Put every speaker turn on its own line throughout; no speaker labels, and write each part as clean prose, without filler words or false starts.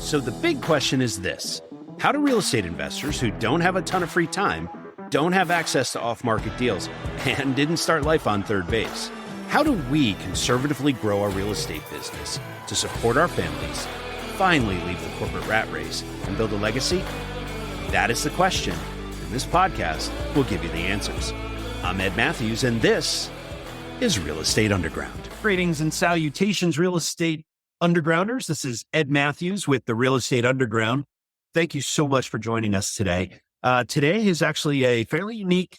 So the big question is this: how do real estate investors who don't have a ton of free time, don't have access to off-market deals, and didn't start life on third base, how do we conservatively grow our real estate business to support our families, finally leave the corporate rat race, and build a legacy? That is the question, and this podcast will give you the answers. I'm Ed Matthews, and this is Real Estate Underground. Greetings and salutations, Real Estate Undergrounders. This is Ed Matthews with the Real Estate Underground. Thank you so much for joining us today. Today is actually a fairly unique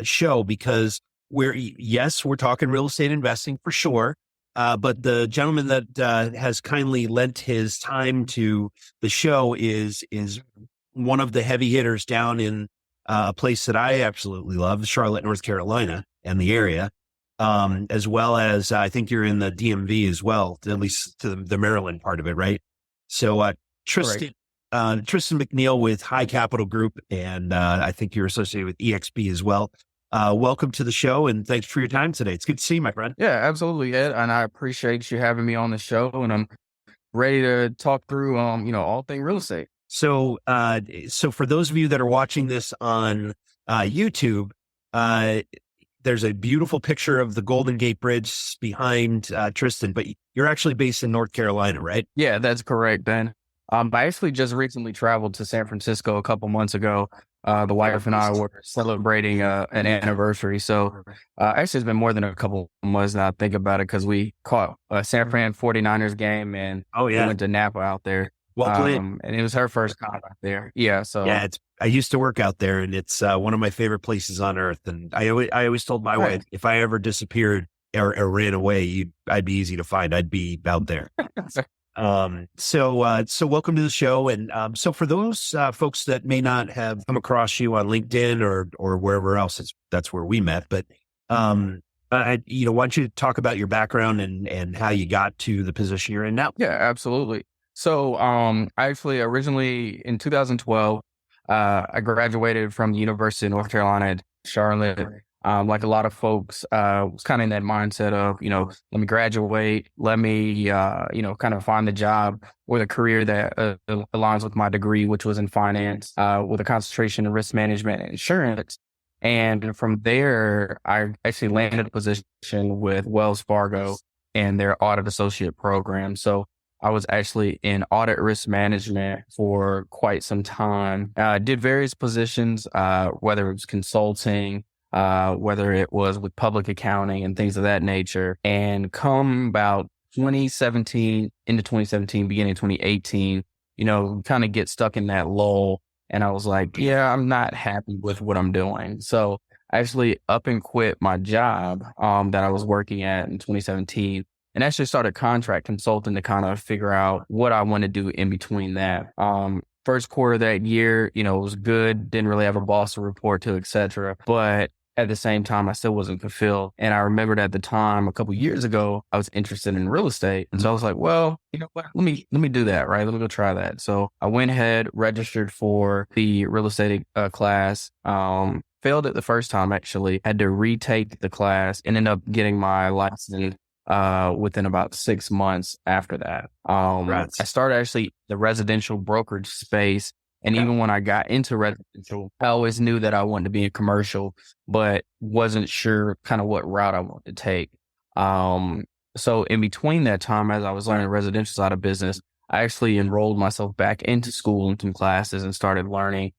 show because we're talking real estate investing for sure. But the gentleman that has kindly lent his time to the show is one of the heavy hitters down in a place that I absolutely love, Charlotte, North Carolina, and the area, as well as I think you're in the DMV as well, at least to the Maryland part of it, right? So Trystan McNeill with Heigh Capital Group, and I think you're associated with EXP as well. Welcome to the show, and thanks for your time today. It's good to see you, my friend.
Yeah, absolutely, Ed, and I appreciate you having me on the show, and I'm ready to talk through, all things real estate.
So for those of you that are watching this on YouTube, there's a beautiful picture of the Golden Gate Bridge behind Trystan, but you're actually based in North Carolina, right?
Yeah, that's correct, Ben. I actually just recently traveled to San Francisco a couple months ago. The wife and I were celebrating an anniversary. So actually, it's been more than a couple months now. I think about it because we caught a San Fran 49ers game and we went to Napa out there.
Well played.
And it was her first time out there. Yeah. So
I used to work out there, and it's one of my favorite places on earth. And I always told my wife, if I ever disappeared or ran away, I'd be easy to find. I'd be out there. So welcome to the show. And so for those folks that may not have come across you on LinkedIn or wherever else, that's where we met. But why don't you talk about your background and how you got to the position you're in now?
Yeah, absolutely. So actually originally in 2012, I graduated from the University of North Carolina at Charlotte. Like a lot of folks, was kind of in that mindset of, let me graduate, let me, kind of find the job or the career that aligns with my degree, which was in finance, with a concentration in risk management and insurance. And from there, I actually landed a position with Wells Fargo and their audit associate program. So I was actually in audit risk management for quite some time. Did various positions, whether it was consulting, whether it was with public accounting and things of that nature. And come about 2017, into 2017, beginning of 2018, kind of get stuck in that lull. And I was like, I'm not happy with what I'm doing. So I actually up and quit my job that I was working at in 2017 and actually started contract consulting to kind of figure out what I want to do in between that. First quarter of that year, it was good. Didn't really have a boss to report to, et cetera. But at the same time, I still wasn't fulfilled. And I remembered at the time, a couple of years ago, I was interested in real estate. And so I was like, well, you know what? Let me do that, right? Let me go try that. So I went ahead, registered for the real estate class, failed it the first time, actually, had to retake the class, and ended up getting my license within about 6 months after that. I started actually the residential brokerage space. And even when I got into residential, I always knew that I wanted to be in commercial, but wasn't sure kind of what route I wanted to take. So in between that time, as I was learning the residential side of business, I actually enrolled myself back into school and some classes and started learning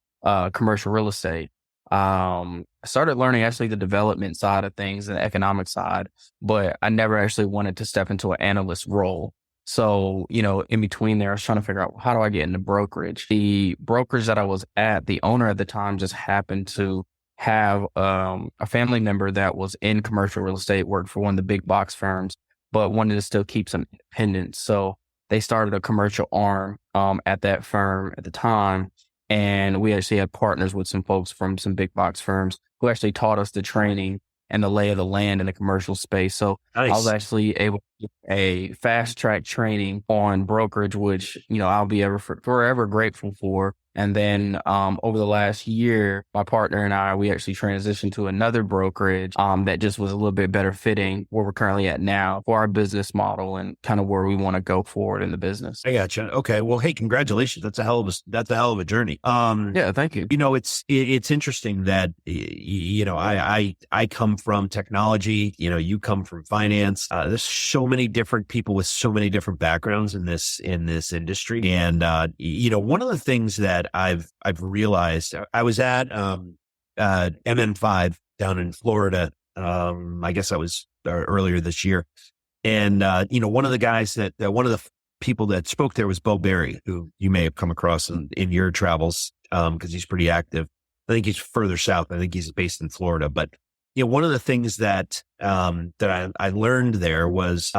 commercial real estate. I started learning actually the development side of things and the economic side, but I never actually wanted to step into an analyst role. So, in between there, I was trying to figure out, how do I get into brokerage? The brokerage that I was at, the owner at the time just happened to have a family member that was in commercial real estate, worked for one of the big box firms, but wanted to still keep some independence. So they started a commercial arm at that firm at the time. And we actually had partners with some folks from some big box firms who actually taught us the training and the lay of the land in the commercial space. So nice. I was actually able to get a fast track training on brokerage, which, I'll be forever grateful for. And then over the last year, my partner and I, we actually transitioned to another brokerage that just was a little bit better fitting where we're currently at now for our business model and kind of where we want to go forward in the business.
I gotcha. Okay. Well, hey, congratulations. That's a hell of a journey.
Yeah, thank you.
It's interesting that, I come from technology, you come from finance. There's so many different people with so many different backgrounds in this industry. And, one of the things that I've realized, I was at, MN5 down in Florida. I guess that was earlier this year. And, one of the guys one of the people that spoke there was Bo Berry, who you may have come across in your travels, because he's pretty active. I think he's further south. I think he's based in Florida. But, one of the things that I learned there was,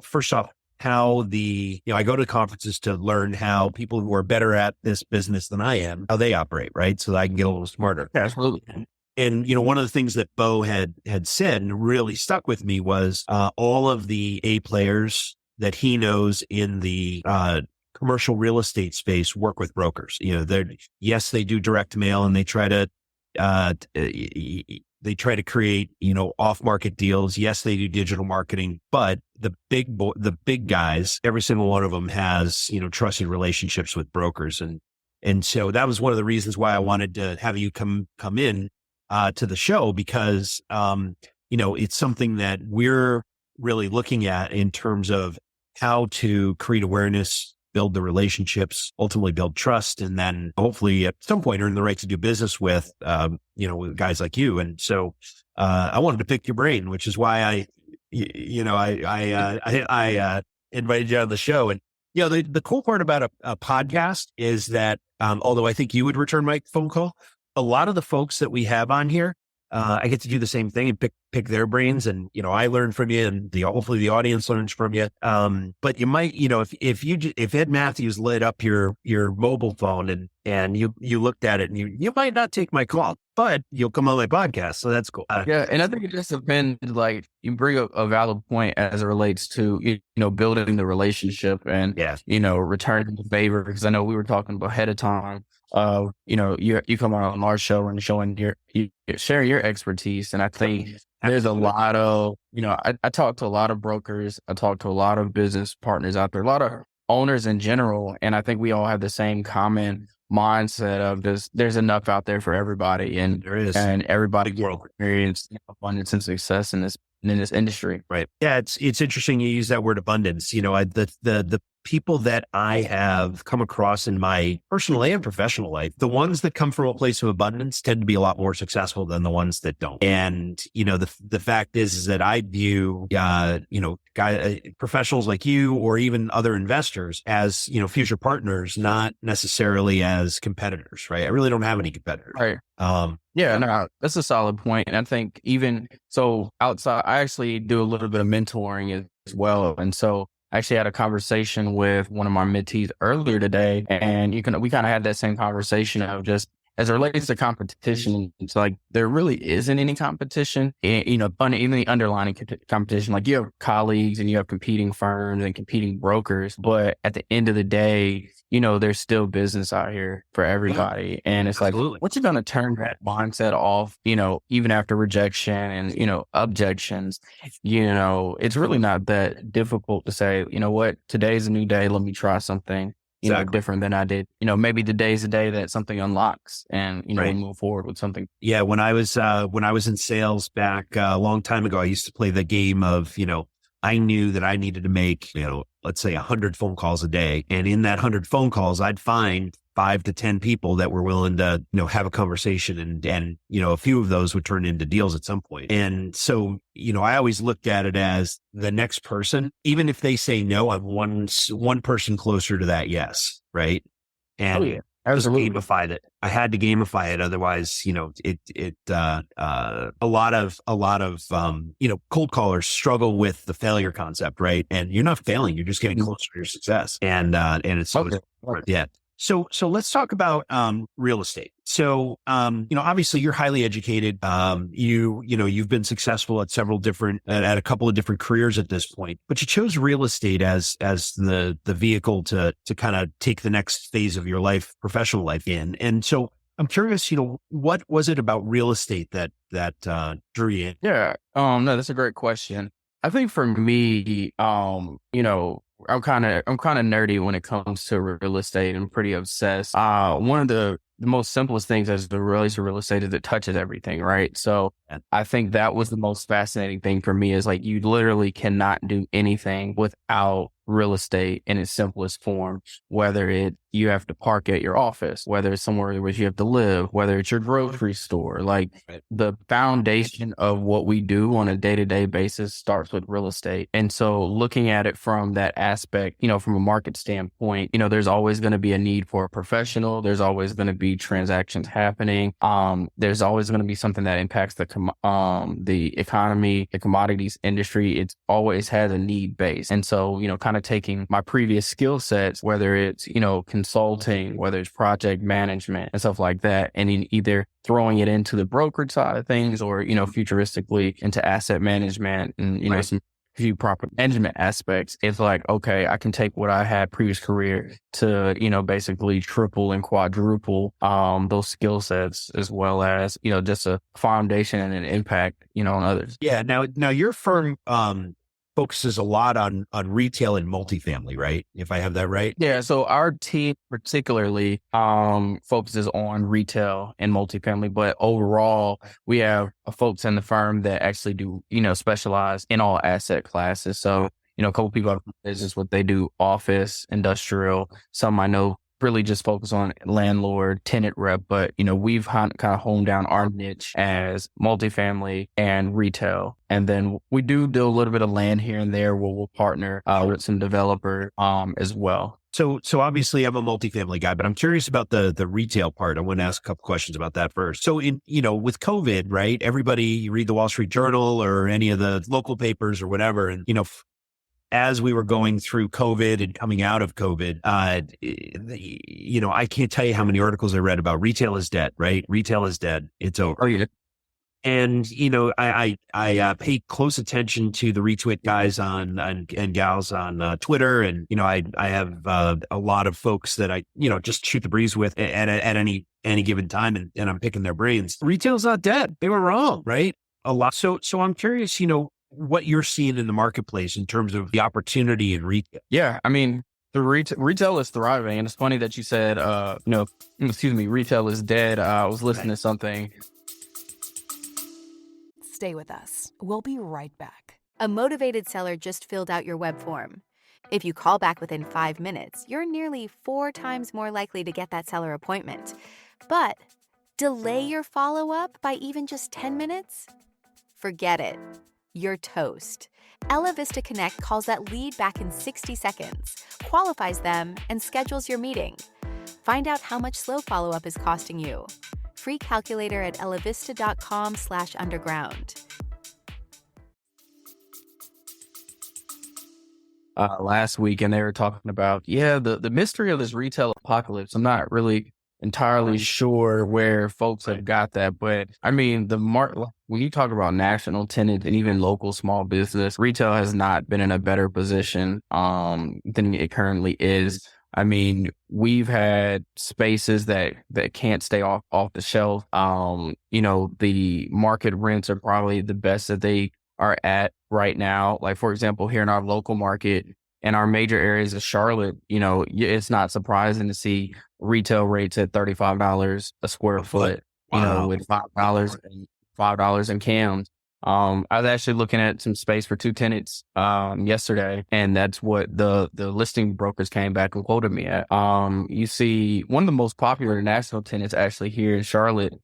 first off, how I go to conferences to learn how people who are better at this business than I am, how they operate, right? So that I can get a little smarter.
Yeah, absolutely.
And, one of the things that Bo had said and really stuck with me was all of the A players that he knows in the commercial real estate space work with brokers. Yes, they do direct mail and they try to create, off market deals. Yes, they do digital marketing, but the big guys, every single one of them has, trusted relationships with brokers. And so that was one of the reasons why I wanted to have you come in to the show, because, it's something that we're really looking at in terms of how to create awareness, build the relationships, ultimately build trust, and then hopefully at some point earn the right to do business with, with guys like you. And so, I wanted to pick your brain, which is why I invited you on the show. And, the cool part about a podcast is that, although I think you would return my phone call, a lot of the folks that we have on here, I get to do the same thing and pick their brains, and I learn from you, and hopefully the audience learns from you. But you might, if Ed Matthews lit up your mobile phone and you looked at it, and you might not take my call, but you'll come on my podcast, so that's cool.
Yeah, and I think it just depends. Like, you bring a valid point as it relates to building the relationship and returning the favor, because I know we were talking ahead of time. You come on our show and sharing your expertise. And I think there's a lot of, I talk to a lot of brokers. I talk to a lot of business partners out there, a lot of owners in general. And I think we all have the same common mindset of there's enough out there for everybody. And
there is,
and everybody will experience abundance and success in this industry.
Right. Yeah. It's interesting you use that word abundance. The people that I have come across in my personal and professional life, the ones that come from a place of abundance tend to be a lot more successful than the ones that don't. And, the fact is that I view, professionals like you or even other investors as, future partners, not necessarily as competitors, right? I really don't have any competitors.
Right. No, that's a solid point. And I think even so outside, I actually do a little bit of mentoring as well. And so I actually had a conversation with one of my mentees earlier today, and we kind of had that same conversation of just as it relates to competition. It's like there really isn't any competition, even the underlying competition. Like, you have colleagues and you have competing firms and competing brokers, but at the end of the day, there's still business out here for everybody. And it's
Absolutely.
Like, what's you going to turn that mindset off, even after rejection and, objections, it's really not that difficult to say, what, today's a new day. Let me try something, different than I did. Maybe today's the day that something unlocks and,
right.
we move forward with something.
Yeah. When I was in sales back a long time ago, I used to play the game of, I knew that I needed to make, let's say 100 phone calls a day. And in that 100 phone calls, I'd find 5 to 10 people that were willing to, have a conversation, and, a few of those would turn into deals at some point. And so, I always looked at it as the next person, even if they say no, I'm one person closer to that yes. Right. And I just gamified it. I had to gamify it. Otherwise, a lot of cold callers struggle with the failure concept, right? And you're not failing. You're just getting closer to your success. And it's, yeah. So let's talk about real estate. So obviously you're highly educated. You've been successful at at a couple of different careers at this point, but you chose real estate as the vehicle to kind of take the next phase of your life, professional life in. And so I'm curious, what was it about real estate that drew you in?
Yeah. No, that's a great question. I think for me, I'm kind of nerdy when it comes to real estate and pretty obsessed. One of the most simplest things as it relates to real estate is it touches everything, right? So I think that was the most fascinating thing for me is like you literally cannot do anything without real estate in its simplest form, whether you have to park at your office, whether it's somewhere where you have to live, whether it's your grocery store. Like the foundation of what we do on a day-to-day basis starts with real estate. And so looking at it from that aspect, from a market standpoint, there's always going to be a need for a professional. There's always going to be transactions happening. There's always going to be something that impacts the economy, the commodities industry. It always has a need base. And so, kind of taking my previous skill sets, whether it's, consulting, whether it's project management and stuff like that, and in either throwing it into the brokerage side of things or, futuristically into asset management and, some few property management aspects, it's like, okay, I can take what I had previous career to, basically triple and quadruple those skill sets as well as, just a foundation and an impact, on others.
Yeah. Now your firm focuses a lot on retail and multifamily, right? If I have that right.
Yeah. So our team particularly focuses on retail and multifamily, but overall we have folks in the firm that actually do, specialize in all asset classes. So, a couple people out of business, what they do, office, industrial, some I know really just focus on landlord, tenant rep, but we've kind of honed down our niche as multifamily and retail. And then we do a little bit of land here and there where we'll partner with some developer as well.
So obviously I'm a multifamily guy, but I'm curious about the retail part. I want to ask a couple questions about that first. So with COVID, right? Everybody, you read the Wall Street Journal or any of the local papers or whatever. And, as we were going through COVID and coming out of COVID, I can't tell you how many articles I read about retail is dead, right? Retail is dead. It's over.
Oh, yeah.
And, I pay close attention to the retweet guys and gals on Twitter. And, I have a lot of folks that I, just shoot the breeze with at any given time. And I'm picking their brains. Retail's not dead. They were wrong, right? A lot. So I'm curious, what you're seeing in the marketplace in terms of the opportunity in retail.
Yeah. I mean, the retail is thriving. And it's funny that you said, retail is dead. I was listening to something.
Stay with us. We'll be right back.
A motivated seller just filled out your web form. If you call back within 5 minutes, you're nearly 4 times more likely to get that seller appointment. But delay your follow-up by even just 10 minutes? Forget it. You're toast. Ella Vista Connect calls that lead back in 60 seconds, qualifies them, and schedules your meeting. Find out how much slow follow-up is costing you. Free calculator at ellavista.com/underground.
Last week, and they were talking about, the mystery of this retail apocalypse. I'm not really entirely sure where folks have got that, but I mean, when you talk about national tenants and even local small business, retail has not been in a better position than it currently is. I mean, we've had spaces that can't stay off the shelf. The market rents are probably the best that they are at right now. Like, for example, here in our local market, in our major areas of Charlotte, it's not surprising to see retail rates at $35 a square foot,
Wow.
with $5 in cams. I was actually looking at some space for 2 tenants yesterday, and that's what the listing brokers came back and quoted me at. You see one of the most popular national tenants actually here in Charlotte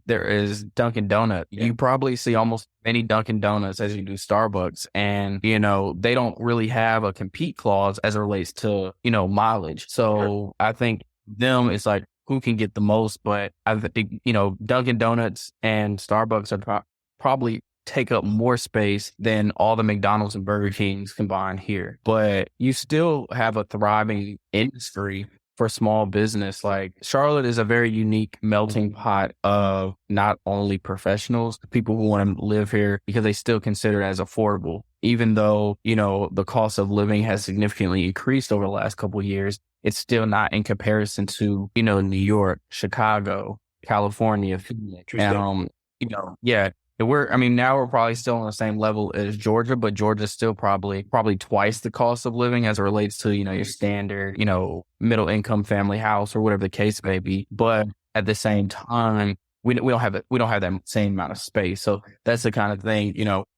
there is Dunkin' Donuts. Yeah. You probably see almost many Dunkin' Donuts as you do Starbucks, and they don't really have a compete clause as it relates to mileage. So I think it's like who can get the most, but I think Dunkin' Donuts and Starbucks are probably take up more space than all the McDonald's and Burger Kings combined here. But you still have a thriving industry for small business. Like Charlotte is a very unique melting pot of not only professionals, people who want to live here because they still consider it as affordable. Even though, the cost of living has significantly increased over the last couple of years, it's still not in comparison to, New York, Chicago, California, Phoenix. Yeah. Now we're probably still on the same level as Georgia, but Georgia's still probably twice the cost of living as it relates to, your standard, middle income family house or whatever the case may be. But at the same time, we don't have that same amount of space. So that's the kind of thing,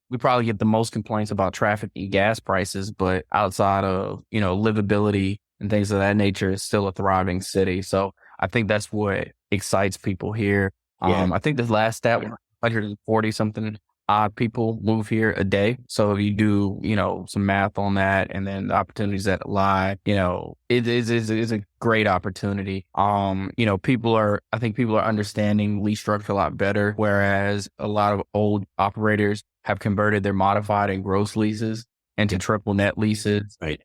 we probably get the most complaints about traffic and gas prices, but outside of, livability and things of that nature, it's still a thriving city. So I think that's what excites people here. I think the last stat, 140 something odd people move here a day. So if you do, some math on that and then the opportunities that lie, it is a great opportunity. I think people are understanding lease structure a lot better, whereas a lot of old operators have converted their modified and gross leases into triple net leases.
Right.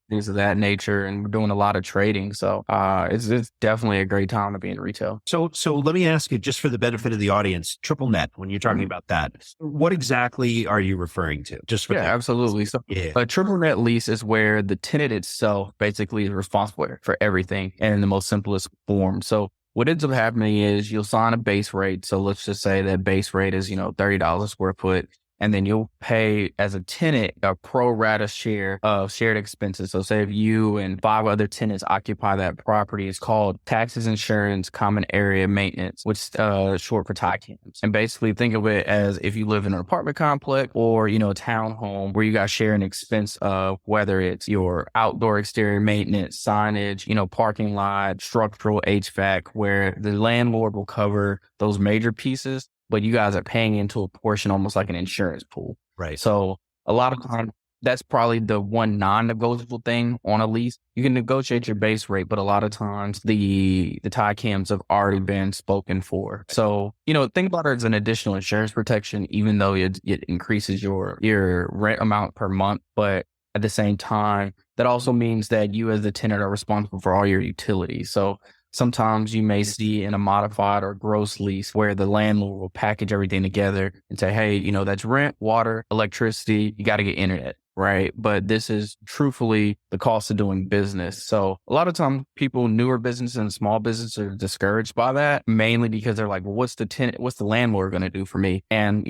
Things of that nature. And we're doing a lot of trading. So it's definitely a great time to be in retail.
So let me ask you, just for the benefit of the audience, triple net, when you're talking about that, what exactly are you referring to? Just for
absolutely. So a triple net lease is where the tenant itself basically is responsible for everything and in the most simplest form. So what ends up happening is you'll sign a base rate. So let's just say that base rate is, $30 a square foot. And then you'll pay as a tenant a pro rata share of shared expenses. So say if you and 5 other tenants occupy that property, it's called taxes, insurance, common area maintenance, which is short for TICAMs. And basically think of it as if you live in an apartment complex or, a townhome where you got sharing expense of whether it's your outdoor exterior maintenance, signage, parking lot, structural HVAC, where the landlord will cover those major pieces, but you guys are paying into a portion almost like an insurance pool.
Right.
So a lot of times that's probably the one non-negotiable thing on a lease. You can negotiate your base rate, but a lot of times the TICAMs have already been spoken for. So, think about it as an additional insurance protection, even though it increases your rent amount per month. But at the same time, that also means that you as the tenant are responsible for all your utilities. So sometimes you may see in a modified or gross lease where the landlord will package everything together and say, hey, that's rent, water, electricity, you got to get internet, right? But this is truthfully the cost of doing business. So a lot of times people, newer businesses and small businesses are discouraged by that, mainly because they're like, well, what's the landlord going to do for me? And,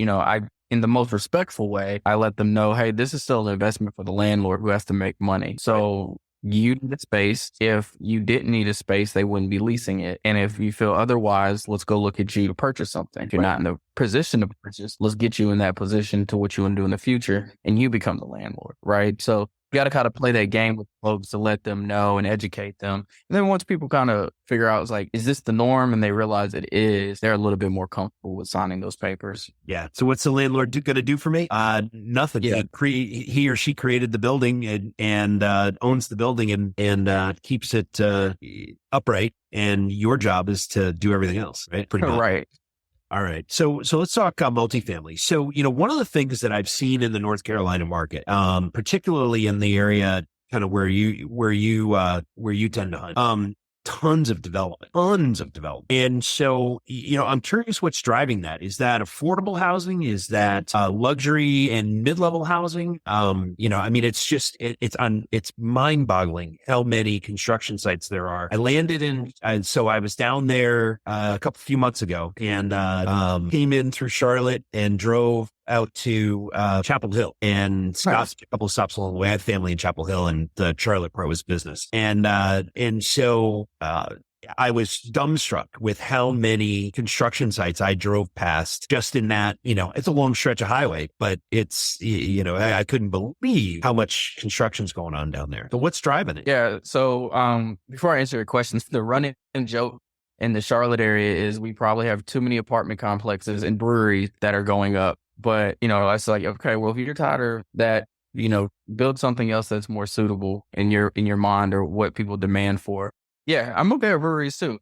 in the most respectful way, I let them know, hey, this is still an investment for the landlord who has to make money. So you need a space. If you didn't need a space, they wouldn't be leasing it. And if you feel otherwise, let's go look at you to purchase something. If you're not in the position to purchase, let's get you in that position to what you want to do in the future, and you become the landlord, right? So you got to kind of play that game with folks to let them know and educate them. And then once people kind of figure out, it's like, is this the norm? And they realize it is, they're a little bit more comfortable with signing those papers.
Yeah. So what's the landlord going to do for me? Nothing. Yeah. He or she created the building and owns the building and keeps it upright. And your job is to do everything else, right? Pretty much.
Right.
All right. So let's talk multifamily. So, one of the things that I've seen in the North Carolina market, particularly in the area kind of where you tend to hunt, tons of development. And so, I'm curious what's driving that. Is that affordable housing? Is that luxury and mid-level housing? It's mind boggling how many construction sites there are. I landed so I was down there a few months ago and came in through Charlotte and drove out to Chapel Hill and stopped a couple of stops along the way. I have family in Chapel Hill, and the Charlotte part was business. And so I was dumbstruck with how many construction sites I drove past just in that, it's a long stretch of highway, but it's, I couldn't believe how much construction's going on down there. So what's driving it?
Yeah. So before I answer your questions, the running joke in the Charlotte area is we probably have too many apartment complexes and breweries that are going up. But, it's like, okay, well, if you're tired of that, build something else that's more suitable in your mind or what people demand for. Yeah, I'm okay with breweries too.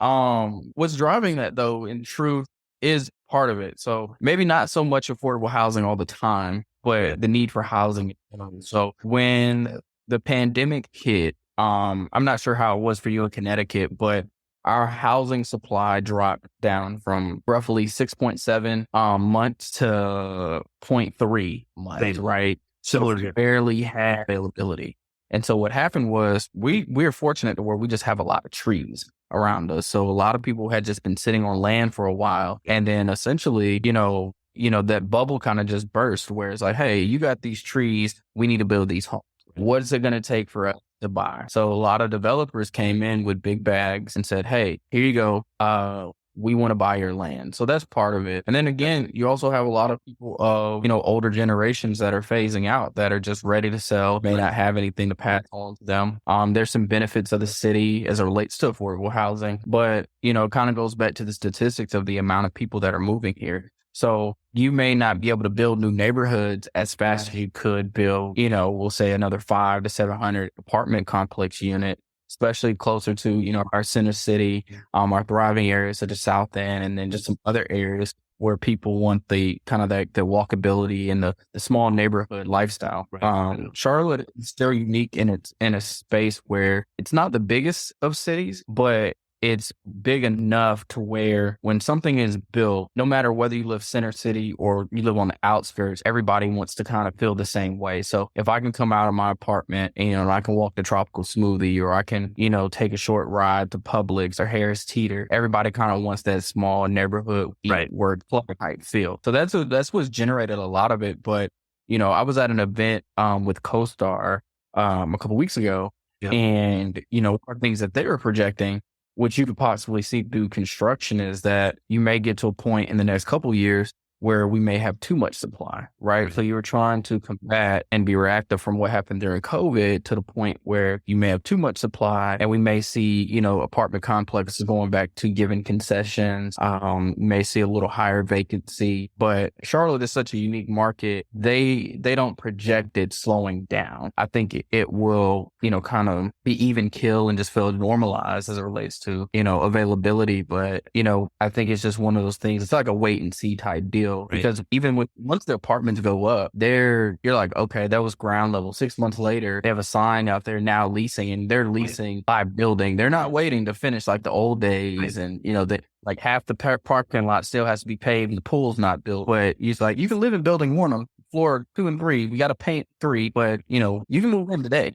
What's driving that though, in truth, is part of it. So maybe not so much affordable housing all the time, but the need for housing. So when the pandemic hit, I'm not sure how it was for you in Connecticut, but our housing supply dropped down from roughly 6.7 months to zero point 0.3 months, right?
Similar
So
here.
barely had availability. And so what happened was we're fortunate to where we just have a lot of trees around us. So a lot of people had just been sitting on land for a while. And then essentially, that bubble kind of just burst where it's like, hey, you got these trees. We need to build these homes. What is it going to take for us to buy? So a lot of developers came in with big bags and said, hey, here you go. We want to buy your land. So that's part of it. And then again, you also have a lot of people of, older generations that are phasing out, that are just ready to sell, may not have anything to pass on to them. There's some benefits of the city as it relates to affordable housing, but, it kind of goes back to the statistics of the amount of people that are moving here. So you may not be able to build new neighborhoods as fast as you could build, we'll say another 500 to 700 apartment complex unit, especially closer to, our center city, our thriving areas such as South End, and then just some other areas where people want the kind of the walkability and the small neighborhood lifestyle. Charlotte is still unique in a space where it's not the biggest of cities, but it's big enough to where when something is built, no matter whether you live center city or you live on the outskirts, everybody wants to kind of feel the same way. So if I can come out of my apartment and, I can walk to Tropical Smoothie, or I can, take a short ride to Publix or Harris Teeter, everybody kind of wants that small neighborhood word type feel. So that's what's generated a lot of it. But, I was at an event with CoStar a couple weeks ago, and, one of the things that they were projecting, what you could possibly see through construction, is that you may get to a point in the next couple of years where we may have too much supply, right? So you were trying to combat and be reactive from what happened during COVID to the point where you may have too much supply, and we may see, apartment complexes going back to giving concessions. May see a little higher vacancy, but Charlotte is such a unique market. They don't project it slowing down. I think it will, kind of be even kill and just feel normalized as it relates to, availability. But, I think it's just one of those things. It's like a wait and see type deal. Because even once the apartments go up, you're like, okay, that was ground level. 6 months later, they have a sign out there now leasing, and they're leasing by building. They're not waiting to finish like the old days. And, like half the parking lot still has to be paved and the pool's not built. But it's like, you can live in building 1 on floor 2 and 3. We got to paint 3, but, you can move in today.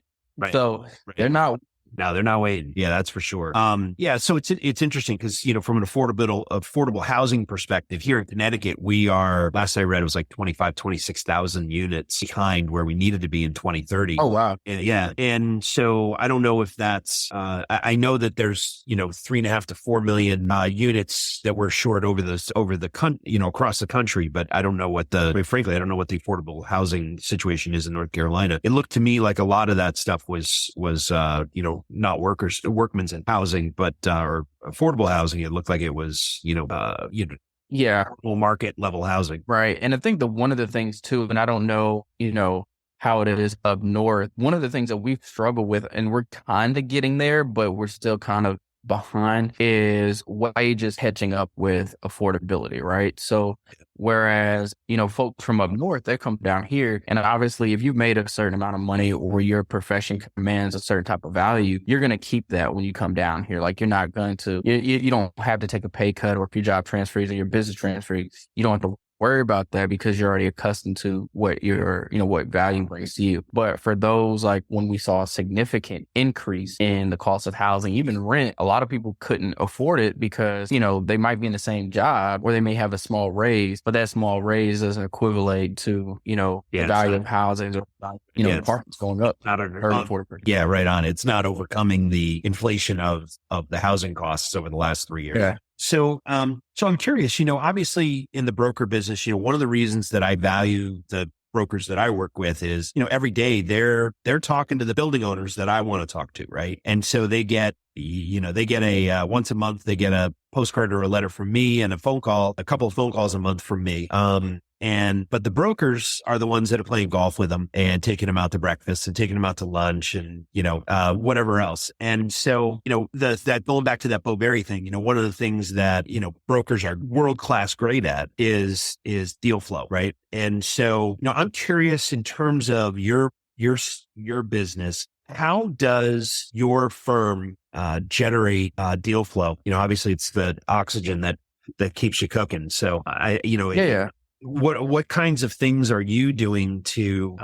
So they're not.
No, they're not waiting. Yeah, that's for sure. So it's interesting because, from an affordable housing perspective here in Connecticut, we are, last I read, it was like 26,000 units behind where we needed to be in 2030.
Oh, wow.
And so I don't know if that's, I know that there's, 3.5 to 4 million units that we're short across the country, but I don't know frankly, I don't know what the affordable housing situation is in North Carolina. It looked to me like a lot of that stuff was not workmen's and housing, but or affordable housing. It looked like it was, full market level housing.
Right. And I think one of the things too, and I don't know, how it is up north, one of the things that we've struggled with, and we're kind of getting there, but we're still kind of behind, is wages catching up with affordability, right? So whereas, folks from up north, they come down here, and obviously if you've made a certain amount of money or your profession commands a certain type of value, you're going to keep that when you come down here. Like, you're not going to, you don't have to take a pay cut, or if your job transfers or your business transfers, you don't have to worry about that because you're already accustomed to what what value brings to you. But for those, like when we saw a significant increase in the cost of housing, even rent, a lot of people couldn't afford it because, they might be in the same job, or they may have a small raise, but that small raise doesn't equivalent to, the value of housing or, apartments going up.
Not 40%. Yeah, right on. It's not overcoming the inflation of the housing costs over the last 3 years.
Yeah.
So I'm curious, obviously in the broker business, one of the reasons that I value the brokers that I work with is, every day they're talking to the building owners that I want to talk to. Right. And so they get a once a month, they get a postcard or a letter from me, and a couple of phone calls a month from me. But the brokers are the ones that are playing golf with them and taking them out to breakfast and taking them out to lunch and, whatever else. And so, that going back to that Bo Berry thing, one of the things that, brokers are world-class great at is deal flow. Right. And so, I'm curious in terms of your business, how does your firm generate deal flow? Obviously it's the oxygen that keeps you cooking. So
Yeah.
what kinds of things are you doing to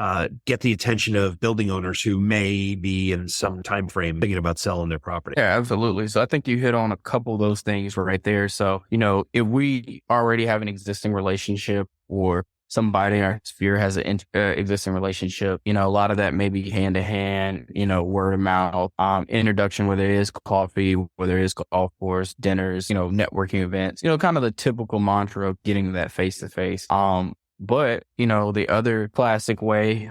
get the attention of building owners who may be in some time frame thinking about selling their property?
Yeah, absolutely. So I think you hit on a couple of those things right there. So, if we already have an existing relationship or somebody in our sphere has an existing relationship, a lot of that may be hand to hand, word of mouth, introduction, whether it is coffee, whether it is golf course, dinners, networking events, kind of the typical mantra of getting that face to face. But, the other classic way,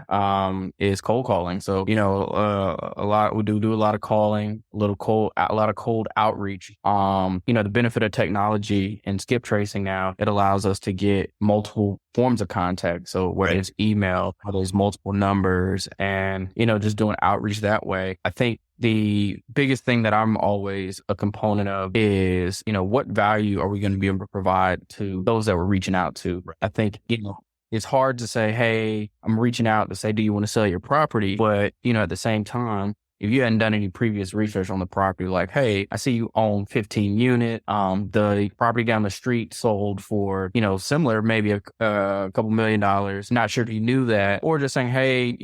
is cold calling. So, we do a lot of calling, a lot of cold outreach. The benefit of technology and skip tracing now, it allows us to get multiple forms of contact. So whether it's email, whether it's multiple numbers and, just doing outreach that way. I think the biggest thing that I'm always a component of is, what value are we going to be able to provide to those that we're reaching out to? I think, it's hard to say, hey, I'm reaching out to say, do you want to sell your property? But, at the same time, if you hadn't done any previous research on the property, like, hey, I see you own 15 unit. The property down the street sold for, similar, maybe a couple $1 million. Not sure if you knew that. Or just saying, hey,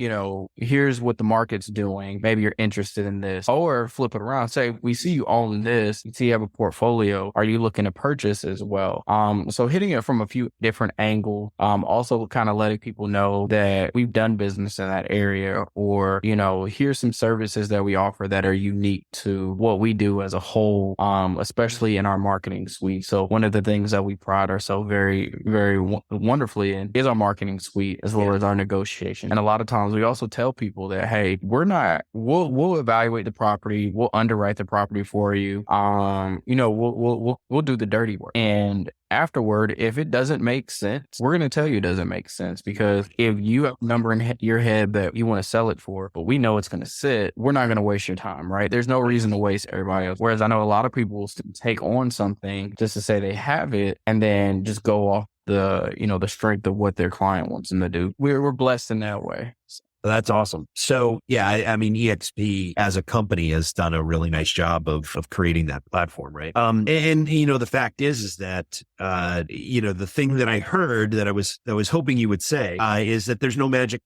here's what the market's doing. Maybe you're interested in this. Or flip it around. Say, we see you own this. You see you have a portfolio. Are you looking to purchase as well? So hitting it from a few different angles. Also kind of letting people know that we've done business in that area, or, here's some services that we offer that are unique to what we do as a whole, especially in our marketing suite. So one of the things that we pride ourselves very, very wonderfully in is our marketing suite, as well as our negotiation. And a lot of times we also tell people that, hey, we'll evaluate the property, we'll underwrite the property for you. We'll do the dirty work. And afterward, if it doesn't make sense, we're going to tell you it doesn't make sense, because if you have a number in your head that you want to sell it for, but we know it's going to sit, we're not going to waste your time, right? There's no reason to waste everybody else. Whereas I know a lot of people will take on something just to say they have it and then just go off the strength of what their client wants them to do. We're blessed in that way.
That's awesome. So yeah, I mean, EXP as a company has done a really nice job of creating that platform, right? And the fact is that, the thing that I heard that I was hoping you would say, is that there's no magic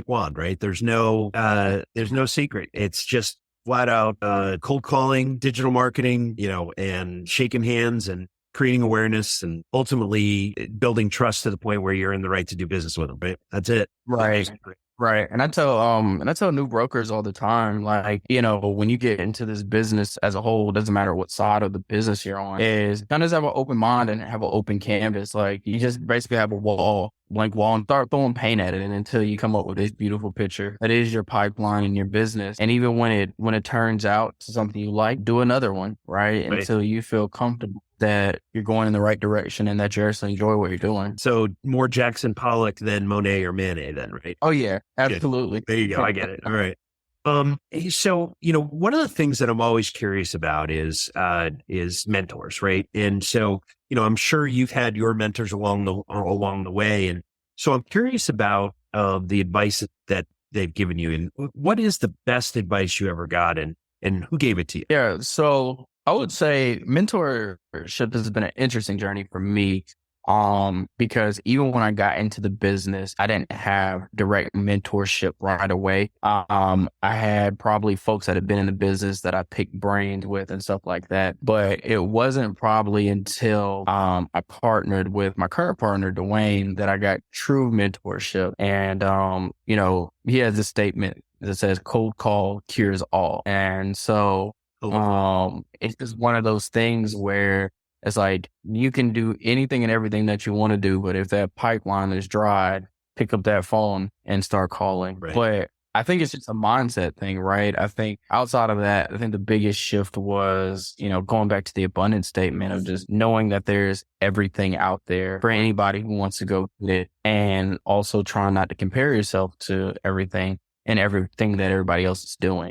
wand, right? There's no secret. It's just flat out, cold calling, digital marketing, and shaking hands and creating awareness and ultimately building trust to the point where you're in the right to do business with them, right? That's it.
Right. Right. And I tell new brokers all the time, like, when you get into this business as a whole, it doesn't matter what side of the business you're on, is kind of have an open mind and have an open canvas. Like, you just basically have a blank wall, and start throwing paint at it, and until you come up with this beautiful picture that is your pipeline in your business. And even when it turns out to something you like, do another one, right? Until you feel comfortable that you're going in the right direction and that you actually enjoy what you're doing.
So more Jackson Pollock than Monet or Manet then, right?
Oh yeah, absolutely.
Good. There you go. I get it. All right. So, one of the things that I'm always curious about is mentors, right? And so, I'm sure you've had your mentors along the way. And so I'm curious about, the advice that they've given you, and what is the best advice you ever got, and who gave it to you?
Yeah. So I would say mentorship has been an interesting journey for me. Because even when I got into the business, I didn't have direct mentorship right away. I had probably folks that had been in the business that I picked brains with and stuff like that. But it wasn't probably until I partnered with my current partner, Dwayne, that I got true mentorship. And, he has this statement that says cold call cures all. And so it's just one of those things where it's like, you can do anything and everything that you want to do, but if that pipeline is dried, pick up that phone and start calling.
Right.
But I think it's just a mindset thing, right? I think outside of that, I think the biggest shift was, going back to the abundance statement of just knowing that there's everything out there for anybody who wants to go get it, and also trying not to compare yourself to everything and everything that everybody else is doing.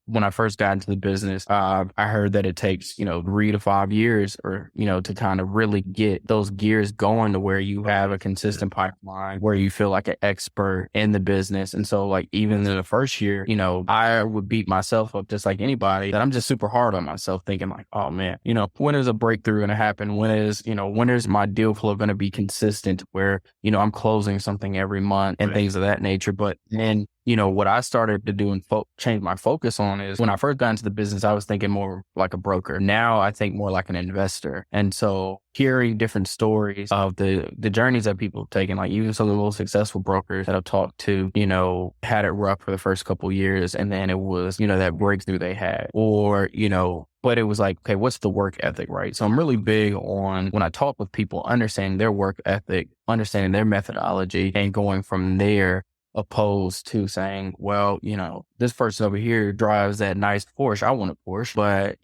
when I first got into the business, I heard that it takes, 3 to 5 years or, to kind of really get those gears going to where you have a consistent pipeline, where you feel like an expert in the business. And so like, even in the first year, I would beat myself up just like anybody, that I'm just super hard on myself, thinking like, oh man, when is a breakthrough going to happen? When is my deal flow going to be consistent where, I'm closing something every month and things of that nature. But then, what I started to do and change my focus on is, when I first got into the business, I was thinking more like a broker. Now I think more like an investor. And so hearing different stories of the journeys that people have taken, like even some of the most successful brokers that I've talked to, had it rough for the first couple of years. And then it was, that breakthrough they had, or, but it was like, okay, what's the work ethic, right? So I'm really big on, when I talk with people, understanding their work ethic, understanding their methodology, and going from there, opposed to saying, well, this person over here drives that nice Porsche. I want a Porsche, but,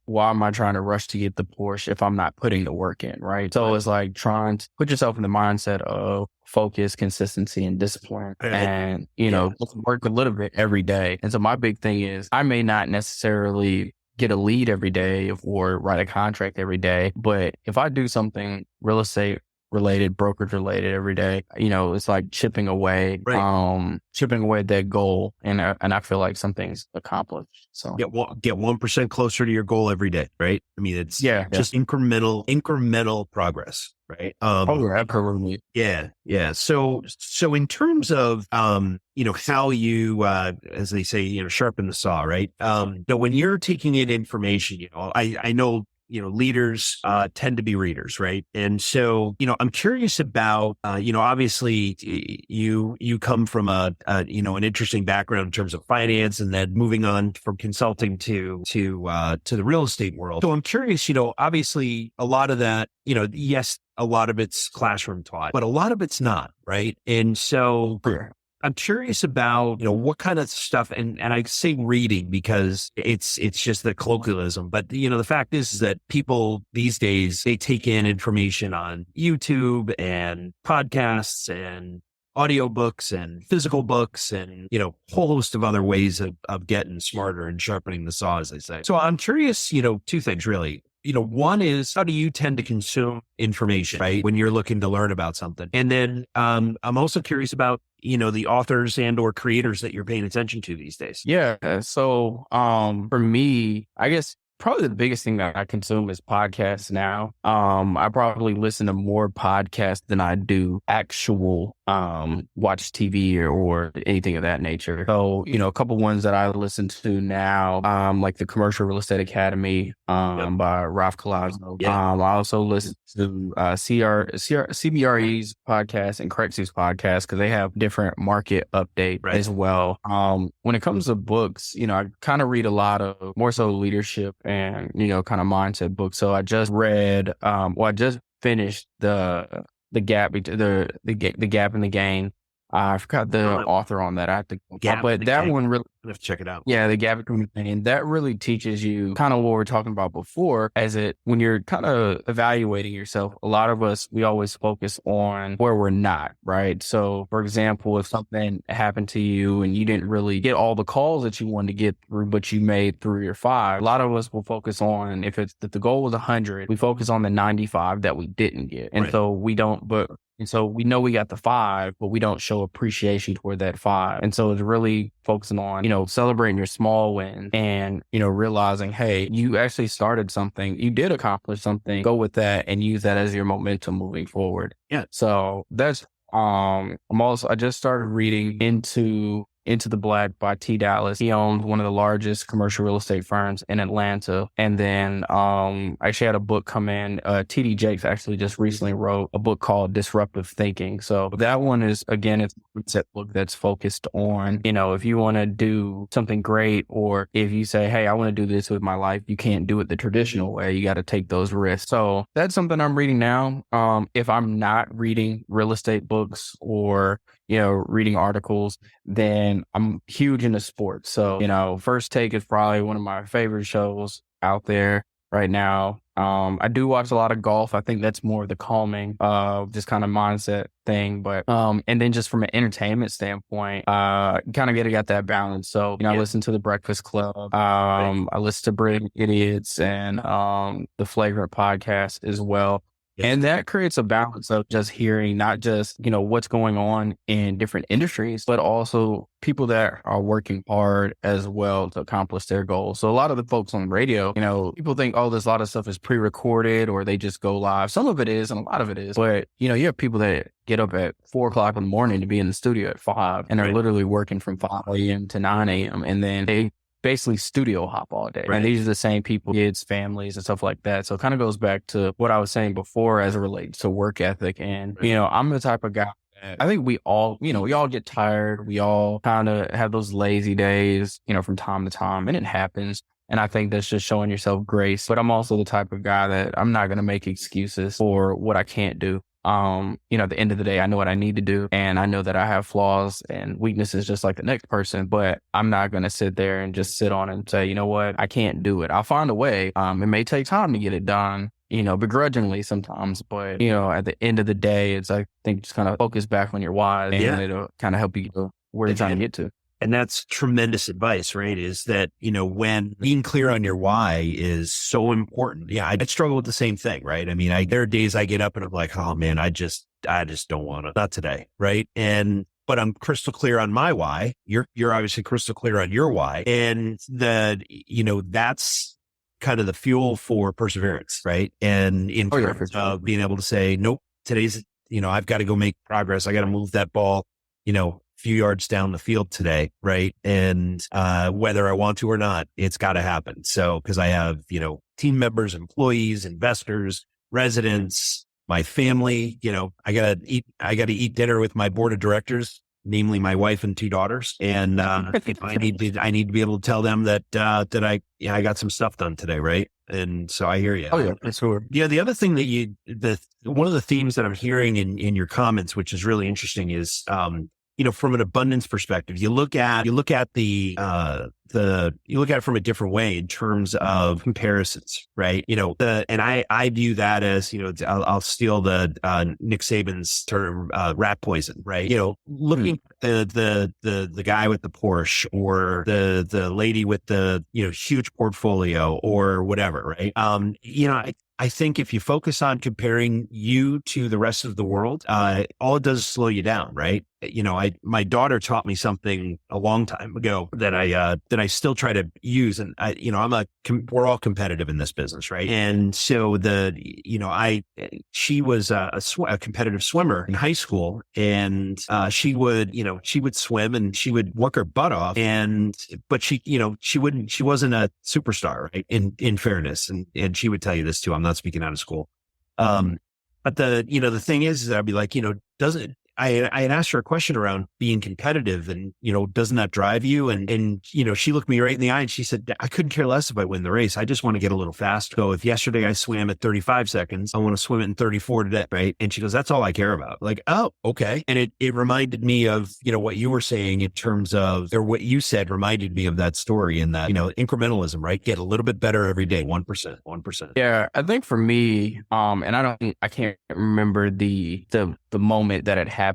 why am I trying to rush to get the Porsche if I'm not putting the work in, right? So it's like trying to put yourself in the mindset of focus, consistency, and discipline, and, work a little bit every day. And so my big thing is, I may not necessarily get a lead every day or write a contract every day, but if I do something real estate related, brokerage related every day, it's like chipping away at that goal. And I feel like something's accomplished. So
get 1% closer to your goal every day, right? I mean, it's just incremental progress, right?
Absolutely.
Yeah. So in terms of, how you, as they say, sharpen the saw, right? But when you're taking in information, I know, leaders tend to be readers, right? And so, I'm curious about, obviously you come from an interesting background in terms of finance, and then moving on from consulting to the real estate world. So I'm curious, obviously a lot of that, yes, a lot of it's classroom taught, but a lot of it's not, right? And so I'm curious about, what kind of stuff, and I say reading because it's just the colloquialism, but the fact is that people these days, they take in information on YouTube and podcasts and audiobooks and physical books and, a whole host of other ways of getting smarter and sharpening the saw, as they say. So I'm curious, two things really. One is, how do you tend to consume information, right, when you're looking to learn about something? And then I'm also curious about, the authors and or creators that you're paying attention to these days.
Yeah. So for me, I guess probably the biggest thing that I consume is podcasts now. I probably listen to more podcasts than I do actual watch TV or anything of that nature. So, a couple ones that I listen to now, like the Commercial Real Estate Academy by Ralph Colazzo. I also listen to CBRE's podcast and Craigslist's podcast, because they have different market update as well. When it comes to books, I kind of read a lot of more so leadership and, kind of mindset books. So I just read, I just finished the gap in the gain. I forgot the author on that. I have to, but that one really,
I have to check it out.
Yeah, the gap between the gain, that really teaches you kind of what we're talking about before, when you're kind of evaluating yourself. A lot of us, we always focus on where we're not, right? So for example, if something happened to you and you didn't really get all the calls that you wanted to get through, but you made 3 or 5, a lot of us will focus on, if the goal was 100, we focus on the 95 that we didn't get. And so we don't, and so we know we got the 5, but we don't show appreciation toward that 5. And so it's really focusing on, celebrating your small wins and, realizing, hey, you actually started something, you did accomplish something, go with that and use that as your momentum moving forward.
Yeah.
So that's, I just started reading Into the Black by T. Dallas. He owns one of the largest commercial real estate firms in Atlanta. And then I actually had a book come in. T.D. Jakes actually just recently wrote a book called Disruptive Thinking. So that one is, again, it's a mindset book that's focused on, if you want to do something great, or if you say, hey, I want to do this with my life, you can't do it the traditional way. You got to take those risks. So that's something I'm reading now. If I'm not reading real estate books or, reading articles, then I'm huge into sports. So, First Take is probably one of my favorite shows out there right now. I do watch a lot of golf. I think that's more of the calming, just kind of mindset thing. But, and then just from an entertainment standpoint, kind of get that balance. So, I listen to The Breakfast Club. I listen to Brilliant Idiots and, the Flagrant podcast as well. And that creates a balance of just hearing not just, what's going on in different industries, but also people that are working hard as well to accomplish their goals. So a lot of the folks on radio, people think, oh, there's a lot of stuff is pre-recorded or they just go live. Some of it is and a lot of it is. But, you have people that get up at 4:00 in the morning to be in the studio at 5 and are literally working from 5 a.m. to 9 a.m. And then they basically studio hop all day. And these are the same people, kids, families, and stuff like that. So it kind of goes back to what I was saying before as it relates to work ethic. And, I'm the type of guy that I think we all get tired. We all kind of have those lazy days, from time to time, and it happens. And I think that's just showing yourself grace. But I'm also the type of guy that I'm not going to make excuses for what I can't do. At the end of the day, I know what I need to do and I know that I have flaws and weaknesses just like the next person, but I'm not going to sit there and just sit on and say, you know what, I can't do it. I'll find a way. It may take time to get it done, begrudgingly sometimes, but, at the end of the day, it's, I think, just kind of focus back on your why and it'll kind of help you get where you're trying to get to.
And that's tremendous advice, right? Is that, when being clear on your why is so important. Yeah, I struggle with the same thing, right? I mean, there are days I get up and I'm like, oh man, I just don't want to, not today, right? But I'm crystal clear on my why. You're obviously crystal clear on your why. And that's kind of the fuel for perseverance, right? And in terms of being able to say, nope, today's, I've got to go make progress. I got to move that ball, few yards down the field today. Right. And, whether I want to or not, it's got to happen. So, cause I have, team members, employees, investors, residents, my family, I gotta eat dinner with my board of directors, namely my wife and 2 daughters. And, I need to be able to tell them that I got some stuff done today. Right. And so I hear you.
Oh yeah, that's sure.
The other thing that one of the themes that I'm hearing in your comments, which is really interesting, is, from an abundance perspective, you look at it from a different way in terms of comparisons, right? And I view that as, I'll steal the Nick Saban's term, rat poison, right? Looking at the guy with the Porsche or the lady with the, huge portfolio or whatever, right? I think if you focus on comparing you to the rest of the world, all it does is slow you down, right? My daughter taught me something a long time ago that I still try to use. And we're all competitive in this business, right? And so she was a competitive swimmer in high school, and she would swim and she would work her butt off, but she wasn't a superstar, right? In fairness, and she would tell you this too. I'm not speaking out of school. But the thing is that I'd be like, I had asked her a question around being competitive and, doesn't that drive you? And she looked me right in the eye and she said, I couldn't care less if I win the race. I just want to get a little faster. So if yesterday I swam at 35 seconds, I want to swim it in 34 today. Right. And she goes, that's all I care about. Like, oh, okay. And it reminded me of, what you were saying in terms of, or what you said reminded me of that story and that, incrementalism, right? Get a little bit better every day. 1%.
Yeah. I think for me, and I can't remember the moment that it happened.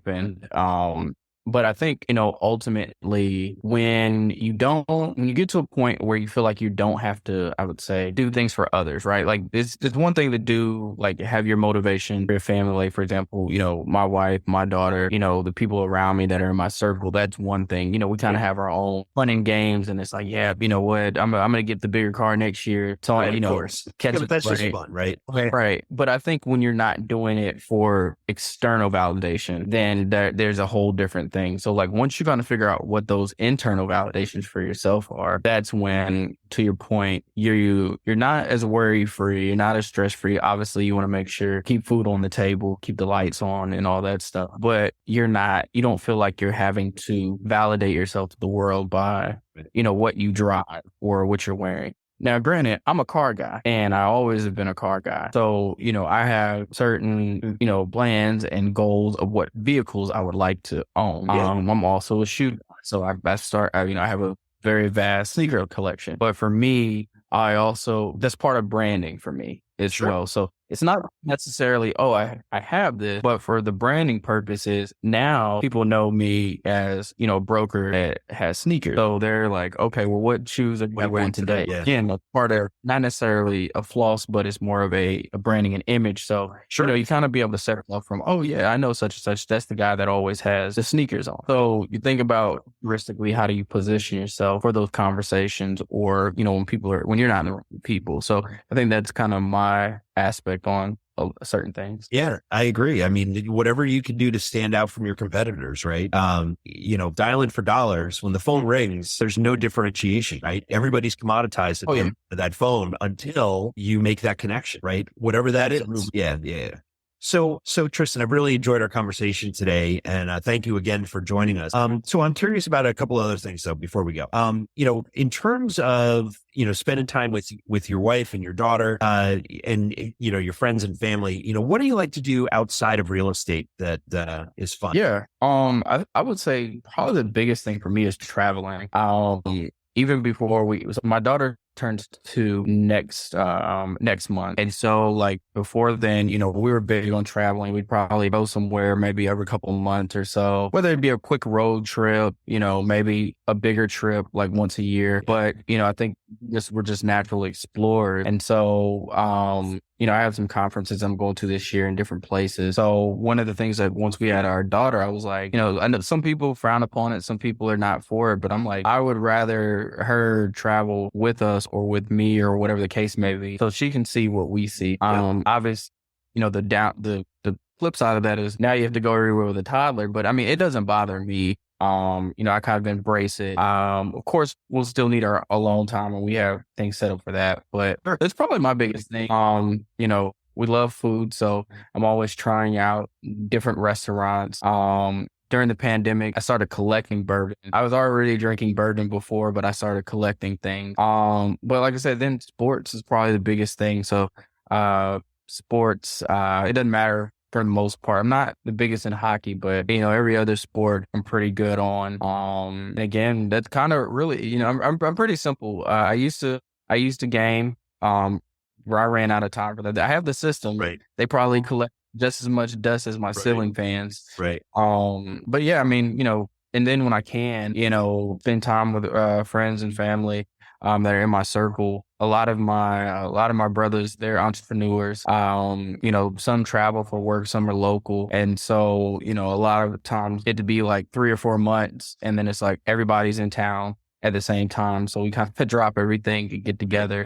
But I think, ultimately when you get to a point where you feel like you don't have to, I would say, do things for others, right? Like it's one thing to do, like have your motivation for your family. Like, for example, my wife, my daughter, the people around me that are in my circle, that's one thing. We kind of have our own fun and games, and it's like, yeah, you know what, I'm going to get the bigger car next year. So,
of course.
Catch
but that's just fun, right?
Right. But I think when you're not doing it for external validation, then there's a whole different thing. So like once you're going to figure out what those internal validations for yourself are, that's when, to your point, you're not as worry free, you're not as stress free. Obviously you want to make sure, keep food on the table, keep the lights on and all that stuff, but you don't feel like you're having to validate yourself to the world by, what you drive or what you're wearing. Now, granted, I'm a car guy and I always have been a car guy. So, I have certain, plans and goals of what vehicles I would like to own. Yeah. I'm also a shoe guy. So I have a very vast sneaker collection. But for me, that's part of branding for me as well. So it's not necessarily, oh, I have this, but for the branding purposes, now people know me as, a broker that has sneakers. So they're like, okay, well, what shoes are you wearing today?
Yeah.
Again, a part of not necessarily a floss, but it's more of a branding and image. So, you kind of be able to set it up from, oh yeah, I know such and such. That's the guy that always has the sneakers on. So you think about realistically, how do you position yourself for those conversations or, when you're not in the room with people. So I think that's kind of my aspect on certain things.
Yeah, I agree. I mean, whatever you can do to stand out from your competitors, right? Dialing for dollars, when the phone rings, there's no differentiation, right? Everybody's commoditized at that phone until you make that connection, right? Whatever that is. Yeah. So Trystan, I've really enjoyed our conversation today, and thank you again for joining us. So I'm curious about a couple of other things though before we go. In terms of spending time with your wife and your daughter, and your friends and family, what do you like to do outside of real estate that is fun?
Yeah, I would say probably the biggest thing for me is traveling. Even before my daughter turns 2 next month. And so like before then, we were big on traveling. We'd probably go somewhere maybe every couple of months or so, whether it be a quick road trip, maybe a bigger trip like once a year. But, I think we're just naturally explorers. And so, I have some conferences I'm going to this year in different places. So one of the things that once we had our daughter, I was like, I know some people frown upon it. Some people are not for it, but I'm like, I would rather her travel with us or with me or whatever the case may be, so she can see what we see. Obviously, the flip side of that is now you have to go everywhere with a toddler, but I mean, it doesn't bother me. I kind of embrace it. Of course, we'll still need our alone time and we have things set up for that, but that's probably my biggest thing. We love food, so I'm always trying out different restaurants. During the pandemic, I started collecting bourbon. I was already drinking bourbon before, but I started collecting things. But like I said, then sports is probably the biggest thing. So, sports, it doesn't matter for the most part. I'm not the biggest in hockey, but every other sport I'm pretty good on. Again, that's kind of really, I'm pretty simple. I used to game, where I ran out of time for that. I have the system.
Right.
They probably collect just as much dust as my ceiling fans.
Right.
But yeah, I mean, and then when I can, spend time with friends and family that are in my circle. A lot of my brothers, they're entrepreneurs. Some travel for work, some are local. And so, a lot of times it to be like 3 or 4 months, and then it's like everybody's in town at the same time. So we kind of drop everything and get together.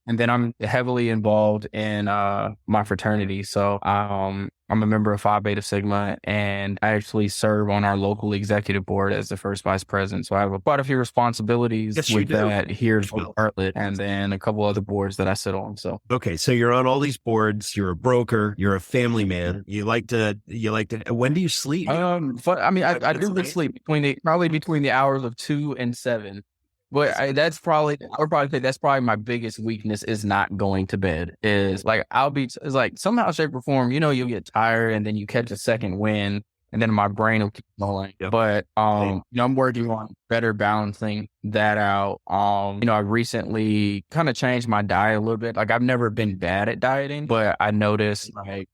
And then I'm heavily involved in my fraternity. So I'm a member of Phi Beta Sigma, and I actually serve on our local executive board as the first vice president. So I have quite a few responsibilities with that here in Charlotte, and then a couple other boards that I sit on. So
okay, so you're on all these boards. You're a broker. You're a family man. You like to. When do you sleep?
I do sleep between the hours of 2 and 7. But I would probably say that's probably my biggest weakness is not going to bed. Is like it's like somehow, shape, or form, you'll get tired and then you catch a second wind and then my brain will keep going. Yep. But I'm working on better balancing that out. I recently kind of changed my diet a little bit. Like I've never been bad at dieting, but I noticed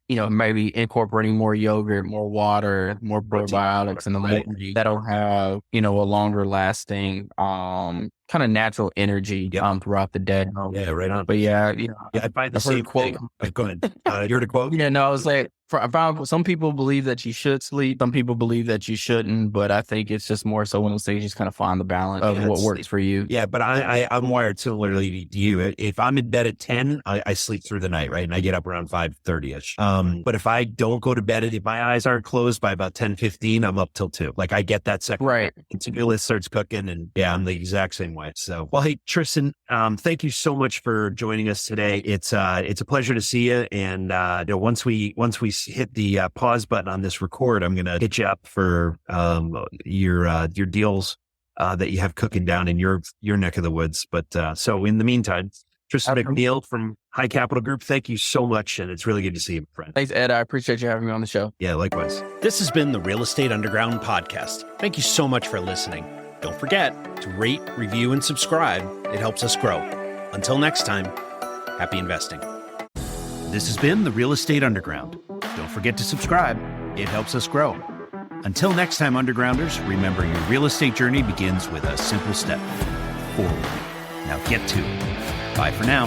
maybe incorporating more yogurt, more water, more probiotics in the morning that'll have, a longer lasting kind of natural energy throughout the day.
Yeah, right on.
But yeah,
I find the same quote. Go ahead. You're the quote?
Yeah, no, I was like, I found some people believe that you should sleep. Some people believe that you shouldn't, but I think it's just more so when those things just kind of find the balance of what works for you.
Yeah, but I'm wired similarly to you. If I'm in bed at 10, I sleep through the night, right? And I get up around 5:30ish. But if I don't go to bed, if my eyes aren't closed by about 10:15, I'm up till 2. Like I get that second. Right. To-do list starts cooking, and yeah, I'm the exact same way. So, well, hey, Trystan, thank you so much for joining us today. It's a pleasure to see you. And once we hit the pause button on this record, I'm gonna hit you up for your deals that you have cooking down in your neck of the woods. But so in the meantime, Trystan McNeill from Heigh Capital Group, thank you so much, and it's really good to see you, my friend.
Thanks, Ed. I appreciate you having me on the show.
Yeah, likewise.
This has been the Real Estate Underground podcast. Thank you so much for listening. Don't forget to rate, review, and subscribe. It helps us grow. Until next time, happy investing.
This has been the Real Estate Underground. Don't forget to subscribe. It helps us grow. Until next time, Undergrounders, remember your real estate journey begins with a simple step forward. Now get to it. Bye for now.